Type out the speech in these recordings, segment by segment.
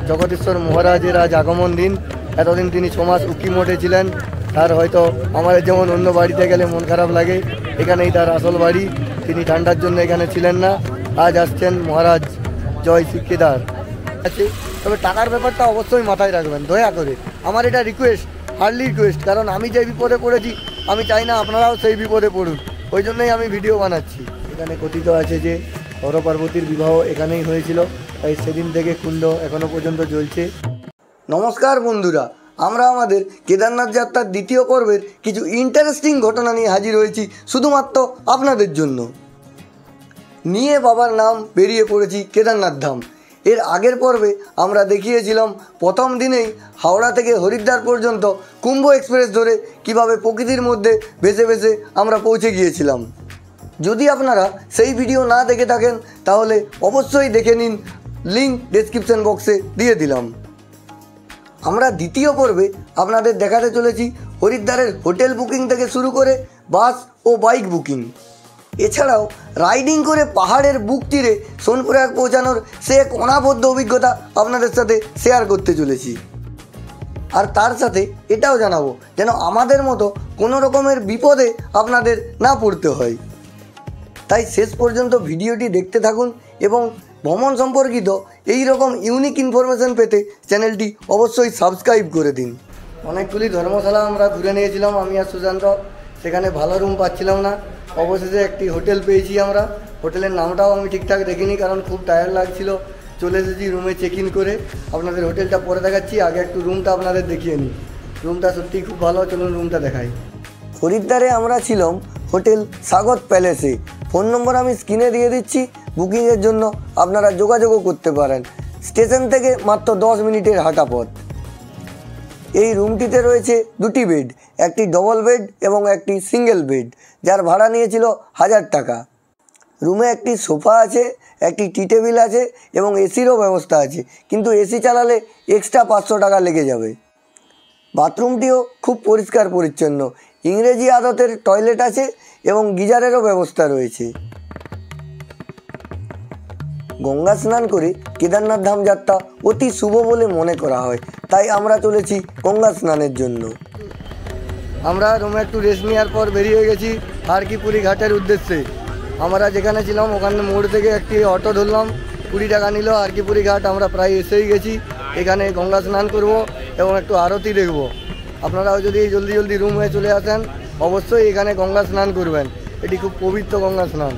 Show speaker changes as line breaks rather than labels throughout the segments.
জগদীশ্বর মহারাজের আজ আগমন দিন। এতদিন তিনি 6 মাস উকি মঠে ছিলেন। তার হয়তো আমাদের যেমন অন্য বাড়িতে গেলে মন খারাপ লাগে, এখানেই তার আসল বাড়ি। তিনি ঠান্ডার জন্য এখানে ছিলেন না, আজ আসছেন মহারাজ জয় শ্রী কেদার আছে। তবে টাকার ব্যাপারটা অবশ্যই মাথায় রাখবেন দয়া করে, আমার এটা রিকোয়েস্ট, হার্ডলি রিকোয়েস্ট। কারণ আমি যে বিপদে পড়েছি আমি চাই না আপনারাও সেই বিপদে পড়ুন, ওই জন্যই আমি ভিডিও বানাচ্ছি। এখানে কথিত আছে যে হর পার্বতীর বিবাহ এখানেই হয়েছিল, তাই সেদিন থেকে কুণ্ড এখনো পর্যন্ত জ্বলছে। নমস্কার বন্ধুরা, আমরা আমাদের কেদারনাথ যাত্রার দ্বিতীয় পর্বের কিছু ইন্টারেস্টিং ঘটনা নিয়ে হাজির হয়েছি শুধুমাত্র আপনাদের জন্য। নিয়ে বাবার নাম বেরিয়ে পড়েছি কেদারনাথ ধাম। এর আগের পর্বে আমরা দেখিয়েছিলাম প্রথম দিনেই হাওড়া থেকে হরিদ্বার পর্যন্ত কুম্ভ এক্সপ্রেস ধরে কিভাবে প্রকৃতির মধ্যে ভেসে ভেসে আমরা পৌঁছে গিয়েছিলাম। যদি আপনারা সেই ভিডিও না দেখে থাকেন তাহলে অবশ্যই দেখে নিন, লিঙ্ক ডেসক্রিপশন বক্সে দিয়ে দিলাম। আমরা দ্বিতীয় পর্বে আপনাদের দেখাতে চলেছি হরিদ্বারের হোটেল বুকিং থেকে শুরু করে বাস ও বাইক বুকিং, এছাড়াও রাইডিং করে পাহাড়ের বুক তীরে সোনপ্রয়াগ পৌঁছানোর সে এক অনাবদ্য অভিজ্ঞতা আপনাদের সাথে শেয়ার করতে চলেছি। আর তার সাথে এটাও জানাবো যেন আমাদের মতো কোনো রকমের বিপদে আপনাদের না পড়তে হয়। তাই শেষ পর্যন্ত ভিডিওটি দেখতে থাকুন এবং ভ্রমণ সম্পর্কিত এই রকম ইউনিক ইনফরমেশন পেতে চ্যানেলটি অবশ্যই সাবস্ক্রাইব করে দিন। অনেকগুলি ধর্মশালা আমরা ঘুরে নিয়েছিলাম আমি আর সুশান্ত, সেখানে ভালো রুম পাচ্ছিলাম না। অবশেষে একটি হোটেল পেয়েছি আমরা। হোটেলের নামটাও আমি ঠিকঠাক দেখিনি কারণ খুব টায়ার্ড লাগছিল। চলে এসেছি রুমে চেক ইন করে। আপনাদের হোটেলটা পরে দেখাচ্ছি, আগে একটু রুমটা আপনাদের দেখিয়ে নিই। রুমটা সত্যিই খুব ভালো, চলুন রুমটা দেখাই। হরিদ্বারে আমরা ছিলাম হোটেল স্বাগত প্যালেসে। ফোন নম্বর আমি স্ক্রিনে দিয়ে দিচ্ছি, বুকিংয়ের জন্য আপনারা যোগাযোগও করতে পারেন। স্টেশন থেকে মাত্র 10 মিনিটের হাঁটা পথ। এই রুমটিতে রয়েছে 2টি বেড, একটি ডবল বেড এবং একটি সিঙ্গেল বেড, যার ভাড়া নিয়েছিল 1000 টাকা। রুমে একটি সোফা আছে, একটি টি টেবিল আছে এবং এসিরও ব্যবস্থা আছে, কিন্তু এসি চালালে এক্সট্রা 500 টাকা লেগে যাবে। বাথরুমটিও খুব পরিষ্কার পরিচ্ছন্ন, ইংরেজি আদতের টয়লেট আছে এবং গিজারেরও ব্যবস্থা রয়েছে। গঙ্গা স্নান করে কেদারনাথ ধাম যাত্রা অতি শুভ বলে মনে করা হয়, তাই আমরা চলেছি গঙ্গা স্নানের জন্য। আমরা রুমে একটু রেস্ট নেওয়ার পর বেরিয়ে গেছি হারকিপুরি ঘাটের উদ্দেশ্যে। আমরা যেখানে ছিলাম ওখানে মোড় থেকে একটি অটো ধরলাম, 20 টাকা নিল। হারকিপুরি ঘাট আমরা প্রায় এসেই গেছি। এখানে গঙ্গা স্নান করব এবং একটু আরতি দেখব। আপনারাও যদি জলদি জলদি রুমে চলে আসেন অবশ্যই এখানে গঙ্গা স্নান করবেন, এটি খুব পবিত্র গঙ্গা স্নান।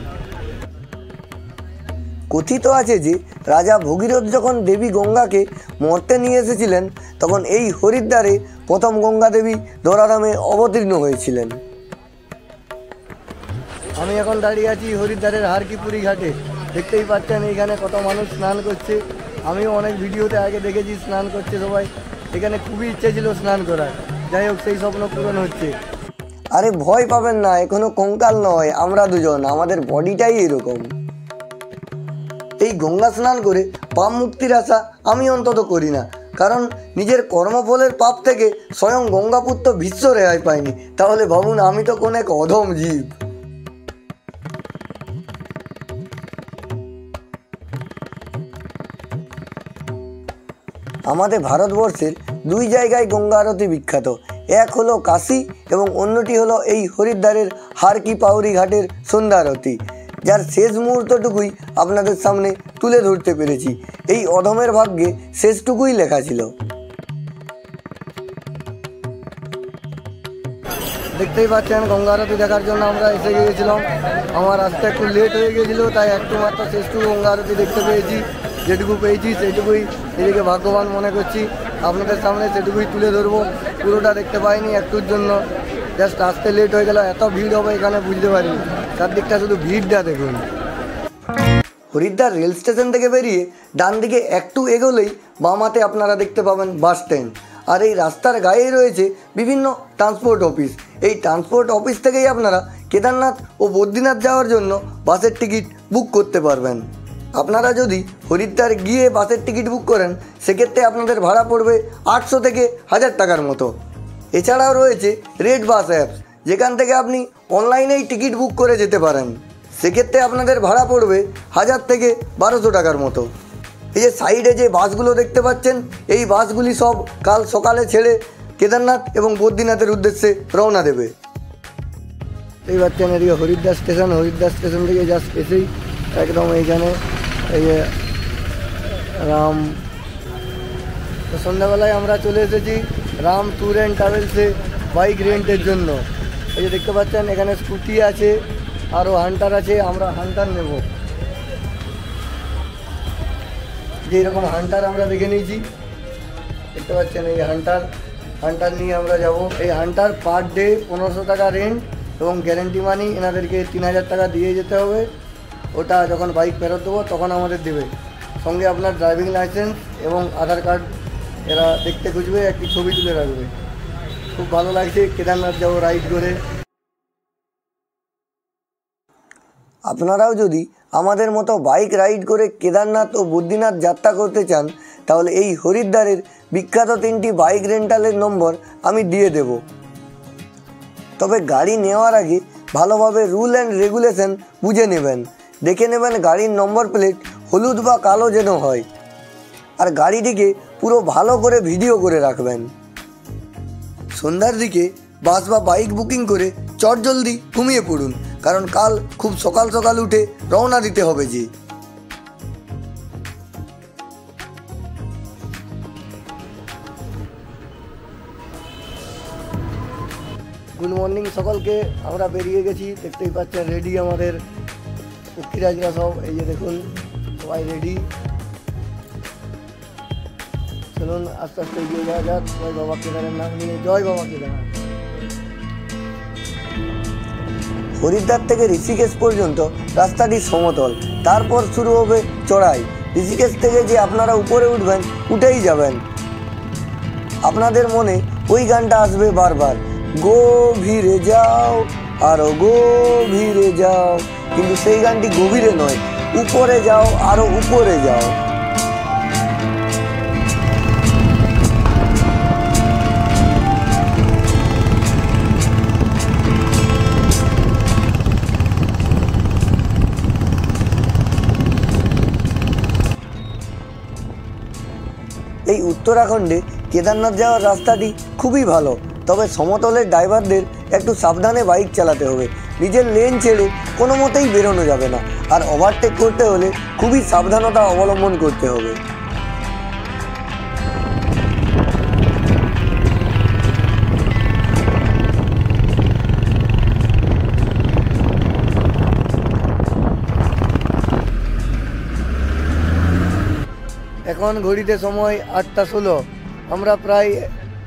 কথিত আছে যে রাজা ভগীরথ যখন দেবী গঙ্গাকে মর্তে নিয়ে এসেছিলেন তখন এই হরিদ্বারে প্রথম গঙ্গা দেবী ধরাধামে অবতীর্ণ হয়েছিলেন। আমি এখন দাঁড়িয়ে আছি হরিদ্বারের হারকিপুরি ঘাটে। দেখতেই পাচ্ছেন এখানে কত মানুষ স্নান করছে। আমিও অনেক ভিডিওতে আগে দেখেছি স্নান করছে সবাই। এখানে খুবই ইচ্ছে ছিল স্নান করার, যাই হোক সেই স্বপ্ন পূরণ হচ্ছে। আরে ভয় পাবেন না, এখনো কঙ্কাল নয়, আমরা দুজন, আমাদের বডিটাই এরকম। এই গঙ্গা স্নান করে পাপ মুক্তির আশা আমি অন্তত করি না, কারণ নিজের কর্মফলের পাপ থেকে স্বয়ং গঙ্গাপুত্র ভীষ্ম রেহাই পায়নি, তাহলে ভাবুন আমি তো কোন এক অধম জীব। আমাদের ভারতবর্ষের 2 জায়গায় গঙ্গা আরতি বিখ্যাত, এক হলো কাশী এবং অন্যটি হলো এই হরিদ্বারের হারকি পাউরি ঘাটের সন্ধ্যা আরতি, যার শেষ মুহূর্তটুকুই আপনাদের সামনে তুলে ধরতে পেরেছি। এই অধমের ভাগ্যে শেষটুকুই লেখা ছিল। দেখতেই পাচ্ছেন গঙ্গা আরতি দেখার জন্য আমরা এসে গিয়েছিলাম। আমার আসতে একটু লেট হয়ে গিয়েছিলো, তাই একটু মাত্র শেষটুকু গঙ্গা আরতি দেখতে পেয়েছি। যেটুকু পেয়েছি সেটুকুই নিজেকে ভাগ্যবান মনে করছি। আপনাদের সামনে সেটুকুই তুলে ধরবো, পুরোটা দেখতে পাইনি একটুর জন্য, জাস্ট আসতে লেট হয়ে গেল। এত ভিড় হবে এখানে বুঝতে পারিনি, চারদিকটা শুধু ভিড়টা দেখুন। হরিদ্বার রেল স্টেশন থেকে বেরিয়ে ডান দিকে একটু এগোলেই বাম হাতে আপনারা দেখতে পাবেন বাস স্ট্যান্ড। আর এই রাস্তার গায়েই রয়েছে বিভিন্ন ট্রান্সপোর্ট অফিস। এই ট্রান্সপোর্ট অফিস থেকেই আপনারা কেদারনাথ ও বদ্রীনাথ যাওয়ার জন্য বাসের টিকিট বুক করতে পারবেন। আপনারা যদি হরিদ্বার গিয়ে বাসের টিকিট বুক করেন সেক্ষেত্রে আপনাদের ভাড়া পড়বে 800 থেকে 1000 টাকার মতো। এছাড়াও রয়েছে রেড বাস অ্যাপস, যেখান থেকে আপনি অনলাইনেই টিকিট বুক করে যেতে পারেন। সেক্ষেত্রে আপনাদের ভাড়া পড়বে 1000 থেকে 1200 টাকার মতো। এই যে সাইডে যে বাসগুলো দেখতে পাচ্ছেন, এই বাসগুলি সব কাল সকালে ছেড়ে কেদারনাথ এবং বদ্রীনাথের উদ্দেশ্যে রওনা দেবে। এই পাচ্ছেন এদিকে হরিদ্বার স্টেশন, হরিদ্বার স্টেশন থেকে জাস্ট এসেই একদম এইখানে এই যে রাম, তো সন্ধ্যাবেলায় আমরা চলে এসেছি রাম ট্যুর অ্যান্ড ট্রাভেলসে বাইক রেন্টের জন্য। এই যে দেখতে পাচ্ছেন এখানে স্কুটি আছে, আরও হান্টার আছে, আমরা হান্টার নেব। যে এরকম হান্টার আমরা দেখে নিয়েছি, দেখতে পাচ্ছেন এই হান্টার নিয়ে আমরা যাব। এই হান্টার পার ডে 1500 টাকা রেন্ট এবং গ্যারেন্টি মানি এনাদেরকে 3000 টাকা দিয়ে যেতে হবে। ওটা যখন বাইক ফেরত দেবো তখন আমাদের দেবে, সঙ্গে আপনার ড্রাইভিং লাইসেন্স এবং আধার কার্ড এরা দেখতে খুঁজবে, একটি ছবি তুলে রাখবে। খুব ভালো লাগছে কেদারনাথ যাবো রাইড করে। আপনারাও যদি আমাদের মতো বাইক রাইড করে কেদারনাথ ও বদ্রীনাথ যাত্রা করতে চান, তাহলে এই হরিদ্বারের বিখ্যাত 3টি বাইক রেন্টালের নম্বর আমি দিয়ে দেব। তবে গাড়ি নেওয়ার আগে ভালোভাবে রুল অ্যান্ড রেগুলেশন বুঝে নেবেন, দেখে নেবেন গাড়ির নম্বর প্লেট হলুদ বা কালো যেন হয়, আর গাড়িটিকে পুরো ভালো করে ভিডিও করে রাখবেন। সন্ধ্যার দিকে বাস বা বাইক বুকিং করে চটজলদি ঘুমিয়ে পড়ুন, কারণ কাল খুব সকাল সকাল উঠে রওনা দিতে হবে। যে গুড মর্নিং সকলকে, আমরা বেরিয়ে গেছি, দেখতেই পাচ্ছেন রেডি আমাদের পক্ষীরাজরা সব। এই যে দেখুন সবাই রেডি, চলুন আস্তে আস্তে এগিয়ে যাওয়া যাক। জয় বাবা কেদারের নাম নিয়ে, জয় বাবা কেদার। হরিদ্বার থেকে ঋষিকেশ পর্যন্ত রাস্তাটি সমতল, তারপর শুরু হবে চড়াই। ঋষিকেশ থেকে যে আপনারা উপরে উঠবেন, উঠেই যাবেন, আপনাদের মনে ওই গানটা আসবে বারবার, গভীরে যাও আরো গভীরে যাও, কিন্তু সেই গানটি গভীরে নয়, উপরে যাও আরো উপরে যাও। এই উত্তরাখণ্ডে কেদারনাথ যাওয়ার রাস্তাটি খুবই ভালো, তবে সমতলের ড্রাইভারদের একটু সাবধানে বাইক চালাতে হবে। নিজের লেন ছেড়ে কোনো মতেই বেরোনো যাবে না, আর ওভারটেক করতে হলে খুবই সাবধানতা অবলম্বন করতে হবে। এখন ঘড়িতে সময় 8টা 16। আমরা প্রায়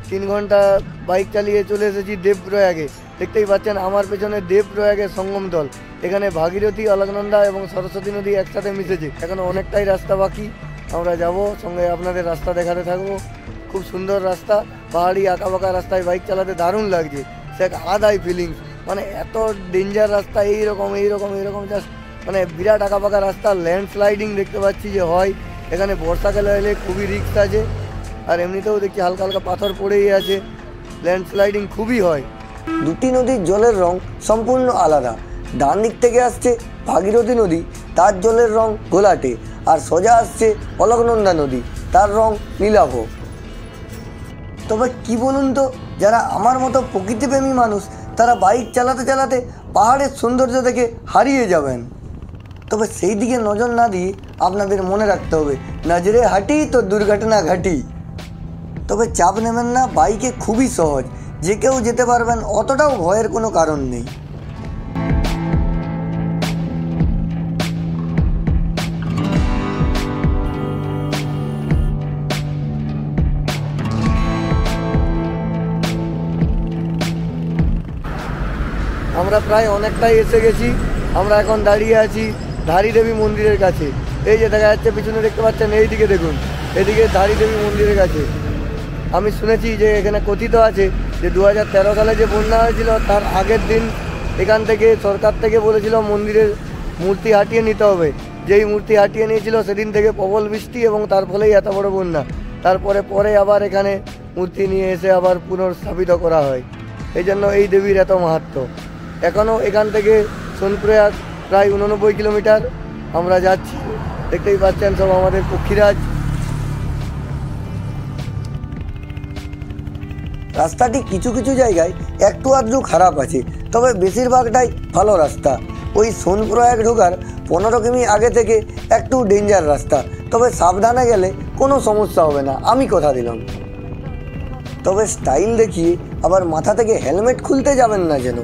3 ঘন্টা বাইক চালিয়ে চলে এসেছি দেবপ্রয়াগে। দেখতেই পাচ্ছেন আমার পেছনে দেবপ্রয়াগের সঙ্গম দল। এখানে ভাগীরথী, অলকনন্দা এবং সরস্বতী নদী একসাথে মিশেছে। এখন অনেকটাই রাস্তা বাকি, আমরা যাব, সঙ্গে আপনাদের রাস্তা দেখাতে থাকবো। খুব সুন্দর রাস্তা, পাহাড়ি আঁকাবাঁকা রাস্তায় বাইক চালাতে দারুণ লাগছে। সে এক আদায় ফিলিংস, মানে এত ডেঞ্জার রাস্তা, এইরকম জাস্ট মানে বিরাট আঁকাবাঁকা রাস্তা। ল্যান্ডস্লাইডিং দেখতে পাচ্ছি যে হয় এখানে, বর্ষাকালে এলে খুবই রিস্ক আছে, আর এমনিতেও দেখছি হালকা হালকা পাথর পড়েই আছে, ল্যান্ডস্লাইডিং খুবই হয়। দুটি নদীর জলের রং সম্পূর্ণ আলাদা। ডান দিক থেকে আসছে ভাগীরথী নদী, তার জলের রং ঘোলাটে, আর সোজা আসছে অলকনন্দা নদী, তার রং নীলাভ। তবে কি বলুন তো, যারা আমার মতো প্রকৃতিপ্রেমী মানুষ, তারা বাইক চালাতে চালাতে পাহাড়ের সৌন্দর্য দেখে হারিয়ে যাবেন। তবে সেই দিকে নজর না দিয়ে আপনাদের মনে রাখতে হবে, নজরে হাঁটি তো দুর্ঘটনা ঘাটি। তবে চাপ নেবেন না, বাইকে খুবই সহজ, যে কেউ যেতে পারবেন, অতটাও ভয়ের কোনো কারণ নেই। আমরা প্রায় অনেকটাই এসে গেছি। আমরা এখন দাঁড়িয়ে আছি ধারী দেবী মন্দিরের কাছে। এই যে দেখা যাচ্ছে পিছনে, দেখতে পাচ্ছেন, এই দিকে দেখুন, এদিকে ধারী দেবী মন্দিরের কাছে। আমি শুনেছি যে এখানে কথিত আছে যে 2013 সালে যে বন্যা হয়েছিল, তার আগের দিন এখান থেকে সরকার থেকে বলেছিল মন্দিরের মূর্তি হাটিয়ে নিতে হবে। যেই মূর্তি হাটিয়ে নিয়েছিল সেদিন থেকে প্রবল বৃষ্টি, এবং তার ফলেই এত বড় বন্যা। তারপরে আবার এখানে মূর্তি নিয়ে এসে আবার পুনর্স্থাপিত করা হয়। এই জন্য এই দেবীর এত মাহাত্ম্য। এখনও এখান থেকে সোনপ্রয়াগ প্রায় 89 কিলোমিটার আমরা যাচ্ছি। দেখতেই পাচ্ছেন সব আমাদের পক্ষীরাজ। রাস্তাটি কিছু কিছু জায়গায় একটু আধটু খারাপ আছে, তবে বেশিরভাগটাই ভালো রাস্তা। ওই সোনপ্রয়াগ ঢোকার 15 কিমি আগে থেকে একটু ডেঞ্জার রাস্তা, তবে সাবধানে গেলে কোনো সমস্যা হবে না, আমি কথা দিলাম। তবে স্টাইল দেখিয়ে আবার মাথা থেকে হেলমেট খুলতে যাবেন না যেন,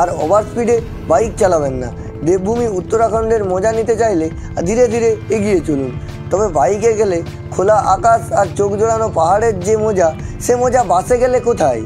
আর ওভার স্পিডে বাইক চালাবেন না। দেবভূমি উত্তরাখণ্ডের মজা নিতে চাইলে ধীরে ধীরে এগিয়ে চলুন। তবে বাইকে গেলে খোলা আকাশ আর চোখ জোড়ানো পাহাড়ের যে মজা, সে মজা বাসে গেলে কোথায়।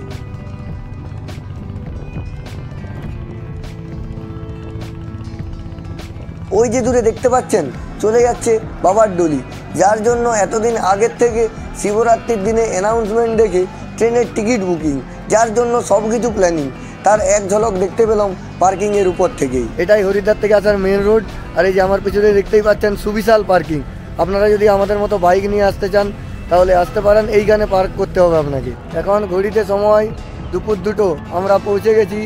ওই যে দূরে দেখতে পাচ্ছেন চলে যাচ্ছে বাবার ডলি, যার জন্য এতদিন আগের থেকে শিবরাত্রির দিনে অ্যানাউন্সমেন্ট দেখে ট্রেনের টিকিট বুকিং, যার জন্য সব কিছু প্ল্যানিং, তার এক ঝলক দেখতে পেলাম পার্কিংয়ের উপর থেকেই। এটাই হরিদ্বার থেকে আসার মেন রোড। আর এই যে আমার পিছনে দেখতেই পাচ্ছেন সুবিশাল পার্কিং। আপনারা যদি আমাদের মতো বাইক নিয়ে আসতে চান তাহলে আসতে পারেন, এইখানে পার্ক করতে হবে আপনাকে। এখন ঘড়িতে সময় দুপুর 2টো, আমরা পৌঁছে গেছি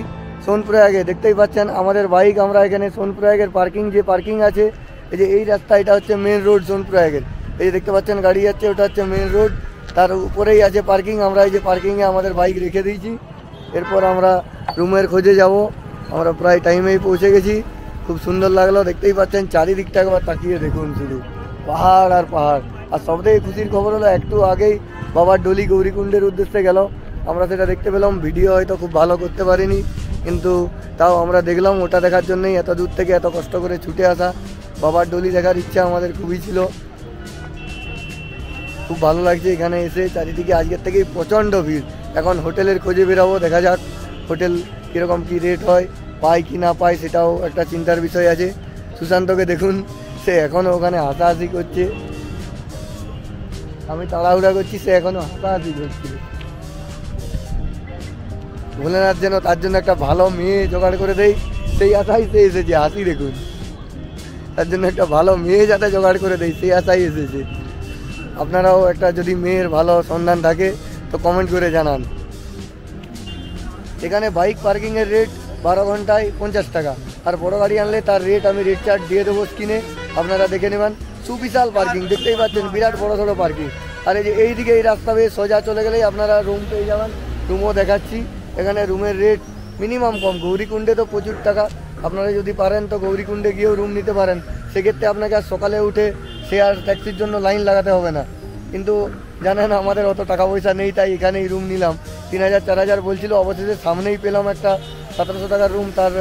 সোনপ্রয়াগে। দেখতেই পাচ্ছেন আমাদের বাইক, আমরা এখানে সোনপ্রয়াগের পার্কিং যে পার্কিং আছে, এই যে এই রাস্তা, এটা হচ্ছে মেন রোড সোনপ্রয়াগের। এই যে দেখতে পাচ্ছেন গাড়ি যাচ্ছে, ওটা হচ্ছে মেন রোড, তার উপরেই আছে পার্কিং। আমরা এই যে পার্কিংয়ে আমাদের বাইক রেখে দিয়েছি। এরপর আমরা রুমের খোঁজে যাব। আমরা প্রায় টাইমেই পৌঁছে গেছি। খুব সুন্দর লাগলো, দেখতেই পাচ্ছেন চারিদিকটা একবার তাকিয়ে দেখুন, শুধু পাহাড় আর পাহাড়। আর সবথেকে খুশির খবর হলো একটু আগেই বাবার ডলি গৌরীকুণ্ডের উদ্দেশ্যে গেল, আমরা সেটা দেখতে পেলাম। ভিডিও হয়তো খুব ভালো করতে পারিনি, কিন্তু তাও আমরা দেখলাম। ওটা দেখার জন্যই এত দূর থেকে এত কষ্ট করে ছুটে আসা। বাবার ডলি দেখার ইচ্ছা আমাদের খুবই ছিল। খুব ভালো লাগছে এখানে এসে। চারিদিকে আজকের থেকেই প্রচণ্ড ভিড়। এখন হোটেলের খোঁজে বেরাবো, দেখা যাক হোটেল কীরকম কী রেট হয়, পাই কি না পাই সেটাও একটা চিন্তার বিষয় আছে। সুশান্তকে দেখুন, সে এখনও ওখানে হাসাহাসি করছে। আমি তাড়াহুড়া করছি, সে এখনও হাসাহাসি করছিল। ভোলেনাথ যেন তার জন্য একটা ভালো মেয়ে জোগাড় করে দেয়, সেই আশাই সে এসেছে। হাসি দেখুন, তার জন্য একটা ভালো মেয়ে যাতে জোগাড় করে দেয় সেই আশাই এসেছে। আপনারাও একটা যদি মেয়ের ভালো সন্ধান থাকে তো কমেন্ট করে জানান। এখানে বাইক পার্কিংয়ের রেট 12 ঘন্টায় 50 টাকা, আর বড় গাড়ি আনলে তার রেট আমি রেট চার্ট দিয়ে দেবো স্ক্রিনে, আপনারা দেখে নেবেন। সুবিশাল পার্কিং, দেখতেই পাচ্ছেন বিরাট বড় সড়ো পার্কিং। আর এই যে এইদিকে এই রাস্তা বেয়ে সোজা চলে গেলেই আপনারা রুম পেয়ে যাবেন। রুমও দেখাচ্ছি। এখানে রুমের রেট মিনিমাম কম। গৌরীকুণ্ডে তো প্রচুর টাকা, আপনারা যদি পারেন তো গৌরীকুণ্ডে গিয়েও রুম নিতে পারেন। সেক্ষেত্রে আপনাকে আর সকালে উঠে শেয়ার ট্যাক্সির জন্য লাইন লাগাতে হবে না। কিন্তু জানেন আমাদের অত টাকা পয়সা নেই, তাই এখানেই রুম নিলাম। 3000 4000 বলছিল, অবশেষে সামনেই পেলাম একটা 1700 টাকার রুম। তার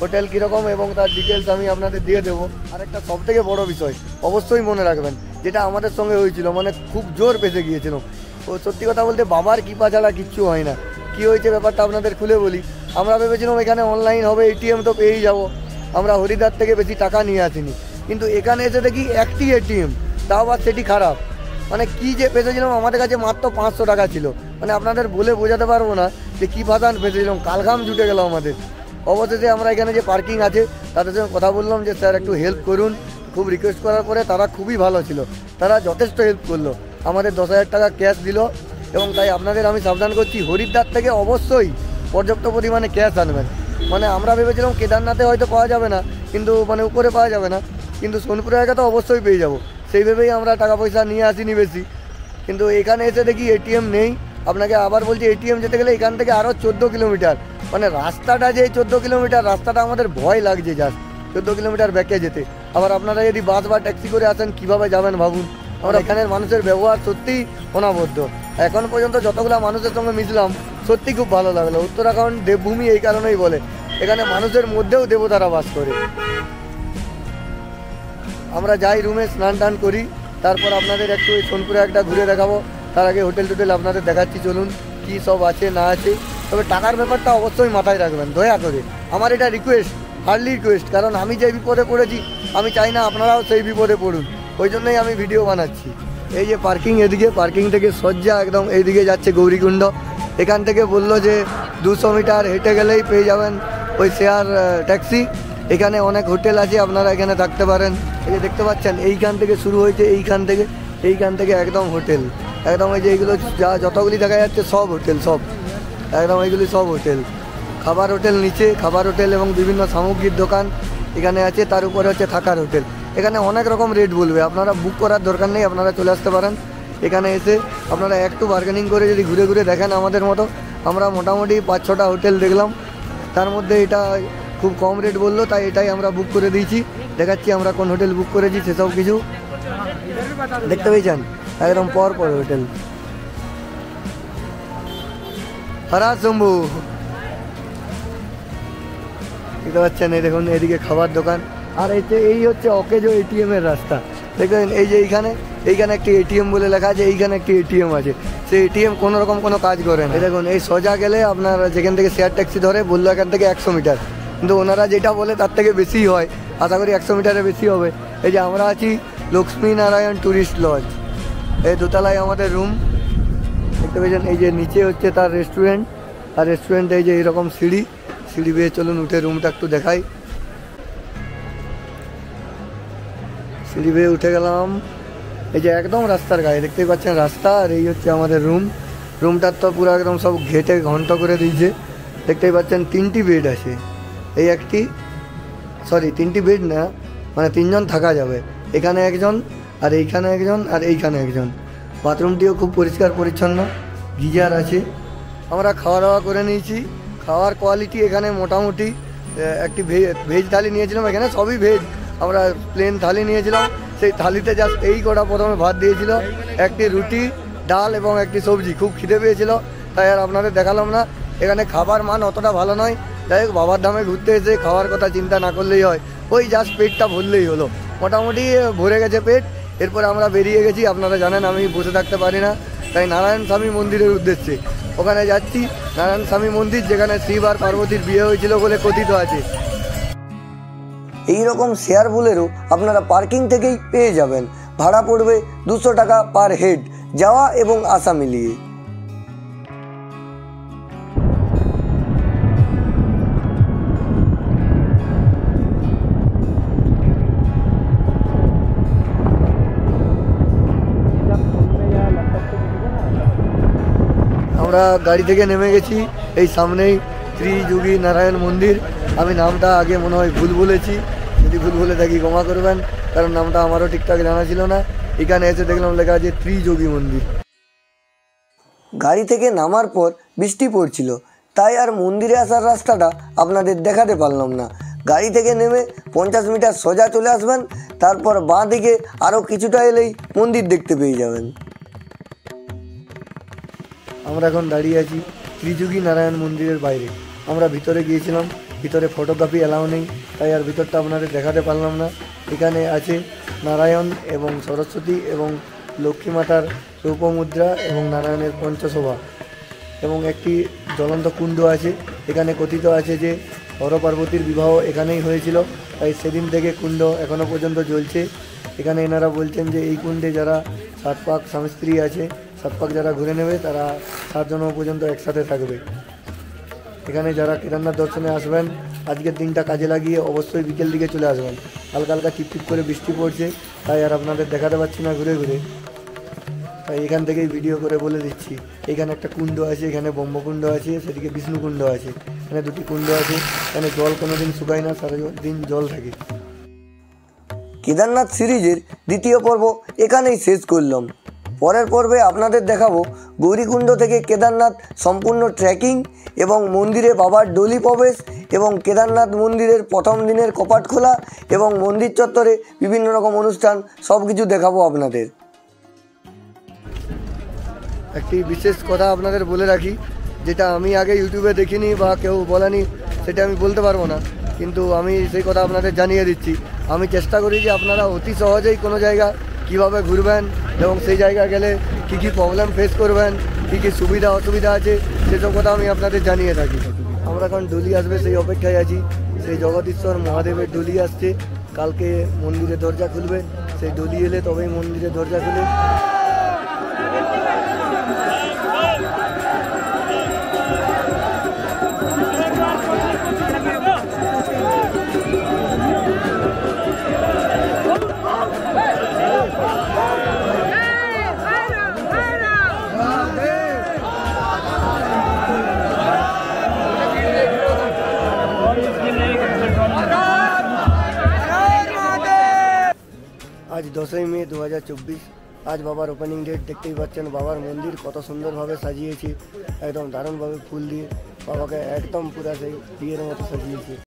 হোটেল কীরকম এবং তার ডিটেলস আমি আপনাদের দিয়ে দেবো। আর একটা সবথেকে বড় বিষয় অবশ্যই মনে রাখবেন, যেটা আমাদের সঙ্গে হয়েছিল, মানে খুব জোর পেঁচে গিয়েছিল। ও সত্যি কথা বলতে বাবার কৃপা ছাড়া কিচ্ছু হয় না। কী হয়েছে ব্যাপারটা আপনাদের খুলে বলি। আমরা ভেবেছিলাম এখানে অনলাইন হবে, এটিএম তো পেয়েই যাব। আমরা হরিদ্বার থেকে বেশি টাকা নিয়ে আসিনি, কিন্তু এখানে এসে দেখি একটি এটিএম, তাও আবার সেটি খারাপ। মানে কী যে পেয়েছিলাম, আমাদের কাছে মাত্র 500 টাকা ছিল। মানে আপনাদের বলে বোঝাতে পারবো না যে কী ভাতান পেয়েছিলাম, কালঘাম জুটে গেল আমাদের। অবশেষে আমরা এখানে যে পার্কিং আছে তাদের সঙ্গে কথা বললাম যে স্যার একটু হেল্প করুন। খুব রিকোয়েস্ট করার পরে তারা খুবই ভালো ছিল, তারা যথেষ্ট হেল্প করলো। আমাদের 10,000 টাকা ক্যাশ দিল। এবং তাই আপনাদের আমি সাবধান করছি, হরিদ্বার থেকে অবশ্যই পর্যাপ্ত পরিমাণে ক্যাশ আনবেন। মানে আমরা ভেবেছিলাম কেদারনাথে হয়তো পাওয়া যাবে না, কিন্তু মানে উপরে পাওয়া যাবে না, কিন্তু সোনপ্রয়াগে তো অবশ্যই পেয়ে যাব। সেই ভেবেই আমরা টাকা পয়সা নিয়ে আসিনি বেশি। কিন্তু এখানে এসে দেখি এটিএম নেই। আপনাকে আবার বলছি, এটিএম যেতে গেলে এখান থেকে আরও 14 কিলোমিটার। মানে রাস্তাটা যে 14 কিলোমিটার, রাস্তাটা আমাদের ভয় লাগছে জাস্ট 14 কিলোমিটার ব্যাকে যেতে। আবার আপনারা যদি বাস বা ট্যাক্সি করে আসেন কীভাবে যাবেন ভাবুন। আমরা এখানের মানুষের ব্যবহার সত্যিই অনবদ্য। এখন পর্যন্ত যতগুলো মানুষের সঙ্গে মিশলাম সত্যি খুব ভালো লাগলো। উত্তরাখণ্ড দেবভূমি এই কারণেই বলে, এখানে মানুষের মধ্যেও দেবতারা বাস করে। আমরা যাই রুমে, স্নান টান করি, তারপর আপনাদের একটু সোনপ্রয়াগটা ঘুরে দেখাবো। তার আগে হোটেল টোটেল আপনাদের দেখাচ্ছি, চলুন কী সব আছে না আছে। তবে টাকার ব্যাপারটা অবশ্যই মাথায় রাখবেন দয়া করে, আমার এটা রিকোয়েস্ট, হার্ডলি রিকোয়েস্ট। কারণ আমি যে বিপদে পড়েছি আমি চাই না আপনারাও সেই বিপদে পড়ুন, ওই জন্যই আমি ভিডিও বানাচ্ছি। এই যে পার্কিং, এদিকে পার্কিং থেকে সজ্জা একদম এইদিকে যাচ্ছে গৌরীকুণ্ড। এখান থেকে বললো যে 200 মিটার হেঁটে গেলেই পেয়ে যাবেন ওই শেয়ার ট্যাক্সি। এখানে অনেক হোটেল আছে, আপনারা এখানে থাকতে পারেন। এই যে দেখতে পাচ্ছেন এইখান থেকে শুরু হয়েছে, এইখান থেকে একদম হোটেল, একদম এই যে এইগুলো যা যতগুলি দেখা যাচ্ছে সব হোটেল, সব একদম এইগুলি সব হোটেল। খাবার হোটেল নিচে, খাবার হোটেল এবং বিভিন্ন সামগ্রীর দোকান এখানে আছে। তার উপরে হচ্ছে থাকার হোটেল। এখানে অনেক রকম রেট বলবে, আপনারা বুক করার দরকার নেই, আপনারা চলে আসতে পারেন। এখানে এসে আপনারা একটু বার্গেনিং করে যদি ঘুরে ঘুরে দেখেন আমাদের মতো, আমরা মোটামুটি 5-6টা হোটেল দেখলাম, তার মধ্যে এটা খুব কম রেট বললো, তাই এটাই আমরা বুক করে দিয়েছি। দেখাচ্ছি আমরা কোন হোটেল বুক করেছি সেসব কিছু দেখতে পেয়েছেন, একদম পর হোটেল হরাজ শম্ভু দেখতে পাচ্ছেন। এই দেখুন এদিকে খাবার দোকান, আর এই হচ্ছে অকেজো এটিএম এর রাস্তা। দেখবেন এই যে এইখানে একটি এটিএম বলে লেখা আছে, এইখানে একটি এটিএম আছে, সেই এটিএম কোনো রকম কোনো কাজ করে না। এই দেখুন এই সোজা গেলে আপনার যেখান থেকে শেয়ার ট্যাক্সি ধরে বললো এখান থেকে 100 মিটার, কিন্তু ওনারা যেটা বলে তার থেকে বেশি হয়, আশা করি 100 মিটারে বেশি হবে। এই যে আমরা আছি লক্ষ্মী নারায়ণ ট্যুরিস্ট লজ, এই দোতলায় আমাদের রুম দেখতে পেয়েছেন। এই যে নিচে হচ্ছে তার রেস্টুরেন্ট, আর রেস্টুরেন্টে এই যে এরকম সিঁড়ি বেয়ে চলুন উঠে রুমটা একটু দেখাই। সিঁড়ি বেয়ে উঠে গেলাম, এই যে একদম রাস্তার গায়ে দেখতেই পাচ্ছেন রাস্তা, আর এই হচ্ছে আমাদের রুমটার তো পুরো একদম সব ঘেটে ঘন্ট করে দিয়েছে। দেখতেই পাচ্ছেন 3টি বেড আছে, এই একটি সরি 3টি বেড না, মানে 3 জন থাকা যাবে। এখানে একজন, আর এইখানে একজন, আর এইখানে একজন। বাথরুমটিও খুব পরিষ্কার পরিচ্ছন্ন, গিজার আছে। আমরা খাওয়া দাওয়া করে নিয়েছি, খাওয়ার কোয়ালিটি এখানে মোটামুটি। একটি ভেজ থালি নিয়েছিলাম, এখানে সবই ভেজ, আমরা প্লেন থালি নিয়েছিলাম। সেই থালিতে জাস্ট এই কটা প্রথমে ভাত দিয়েছিল, একটি রুটি, ডাল এবং একটি সবজি। খুব খিদে পেয়েছিল, তাই আর আপনাদের দেখালাম না। এখানে খাবার মান অতটা ভালো নয়, যাই হোক বাবার ধামে ঘুরতে এসে খাওয়ার কথা চিন্তা না করলেই হয়, ওই জাস্ট পেটটা ভরলেই হলো। মোটামুটি ভরে গেছে পেট। এরপরে আমরা বেরিয়ে গেছি, আপনারা জানেন আমি বসে থাকতে পারি না, তাই নারায়ণ স্বামী মন্দিরের উদ্দেশ্যে ওখানে যাচ্ছি। নারায়ণ স্বামী মন্দির, যেখানে শিব আর পার্বতীর বিয়ে হয়েছিল বলে কথিত আছে। এই রকম শেয়ার বুলেরও আপনারা পার্কিং থেকেই পেয়ে যাবেন, ভাড়া পড়বে 200 টাকা পার হেড, যাওয়া এবং আসা মিলিয়ে। আমরা গাড়ি থেকে নেমে গেছি, এই সামনেই ত্রিযুগী নারায়ণ মন্দির। আমি নামটা আগে মনে হয় ভুল বলেছি, যদি ভুল বলে থাকি ক্ষমা করবেন, কারণ নামটা আমারও ঠিকঠাক জানা ছিল না। এখানে এসে দেখলাম লেখা আছে ত্রিযোগী মন্দির। গাড়ি থেকে নামার পর বৃষ্টি পড়ছিল, তাই আর মন্দিরে আসার রাস্তাটা আপনাদের দেখাতে পারলাম না। গাড়ি থেকে নেমে 50 মিটার সোজা চলে আসবেন, তারপর বাঁ দিকে আরও কিছুটা এলেই মন্দির দেখতে পেয়ে যাবেন। আমরা এখন দাঁড়িয়ে আছি ত্রিযুগী নারায়ণ মন্দিরের বাইরে। আমরা ভিতরে গিয়েছিলাম, ভিতরে ফটোগ্রাফি অ্যালাউ নেই, তাই আর ভিতরটা আপনাদের দেখাতে পারলাম না। এখানে আছে নারায়ণ এবং সরস্বতী এবং লক্ষ্মী মাতার রূপমুদ্রা এবং নারায়ণের পঞ্চশোভা, এবং একটি জ্বলন্ত কুণ্ড আছে। এখানে কথিত আছে যে হর পার্বতীর বিবাহ এখানেই হয়েছিল, তাই সেদিন থেকে কুণ্ড এখনও পর্যন্ত জ্বলছে। এখানে এনারা বলছেন যে এই কুণ্ডে যারা 7 পাক স্বামী স্ত্রী আছে, 7 পাক যারা ঘুরে নেবে তারা 7 জন্ম পর্যন্ত একসাথে থাকবে। এখানে যারা কেদারনাথ দর্শনে আসবেন, আজকের দিনটা কাজে লাগিয়ে অবশ্যই বিকেল দিকে চলে আসবেন। হালকা হালকা টিপটিপ করে বৃষ্টি পড়ছে, তাই আর আপনাদের দেখাতে পাচ্ছি না ঘুরে ঘুরে, তাই এখান থেকেই ভিডিও করে বলে দিচ্ছি। এখানে একটা কুণ্ড আছে, এখানে ব্রহ্মকুণ্ড আছে, সেদিকে বিষ্ণুকুণ্ড আছে। এখানে 2টি কুণ্ড আছে, এখানে জল কোনোদিন শুকায় না, সারা দিন জল থাকে। কেদারনাথ সিরিজের 2য় পর্ব এখানেই শেষ করলাম। পরের পর্বে আপনাদের দেখাবো গৌরীকুণ্ড থেকে কেদারনাথ সম্পূর্ণ ট্রেকিং এবং মন্দিরে বাবার ডলি প্রবেশ এবং কেদারনাথ মন্দিরের প্রথম দিনের কপাট খোলা এবং মন্দির চত্বরে বিভিন্ন রকম অনুষ্ঠান, সব কিছু দেখাবো আপনাদের। একটি বিশেষ কথা আপনাদের বলে রাখি, যেটা আমি আগে ইউটিউবে দেখিনি বা কেউ বলেনি, সেটা আমি বলতে পারবো না, কিন্তু আমি সেই কথা আপনাদের জানিয়ে দিচ্ছি। আমি চেষ্টা করি যে আপনারা অতি সহজেই কোনো জায়গা কীভাবে ঘুরবেন এবং সেই জায়গায় গেলে কী কী প্রবলেম ফেস করবেন, কী কী সুবিধা অসুবিধা আছে, সেসব কথা আমি আপনাদের জানিয়ে থাকি। আমরা এখন ডলি আসবে সেই অপেক্ষায় আছি। সেই জগদীশ্বর মহাদেবের ডলি আসছে, কালকে মন্দিরের দরজা খুলবে। সেই ডলি এলে তবেই মন্দিরের দরজা খুলে। 2024। আজ বাবার ওপেনিং ডেট, দেখতেই পাচ্ছেন বাবার মন্দির কত সুন্দরভাবে সাজিয়েছি, একদম দারুণভাবে ফুল দিয়ে বাবাকে একদম পুরা সেই বিয়ের মতো সাজিয়েছি।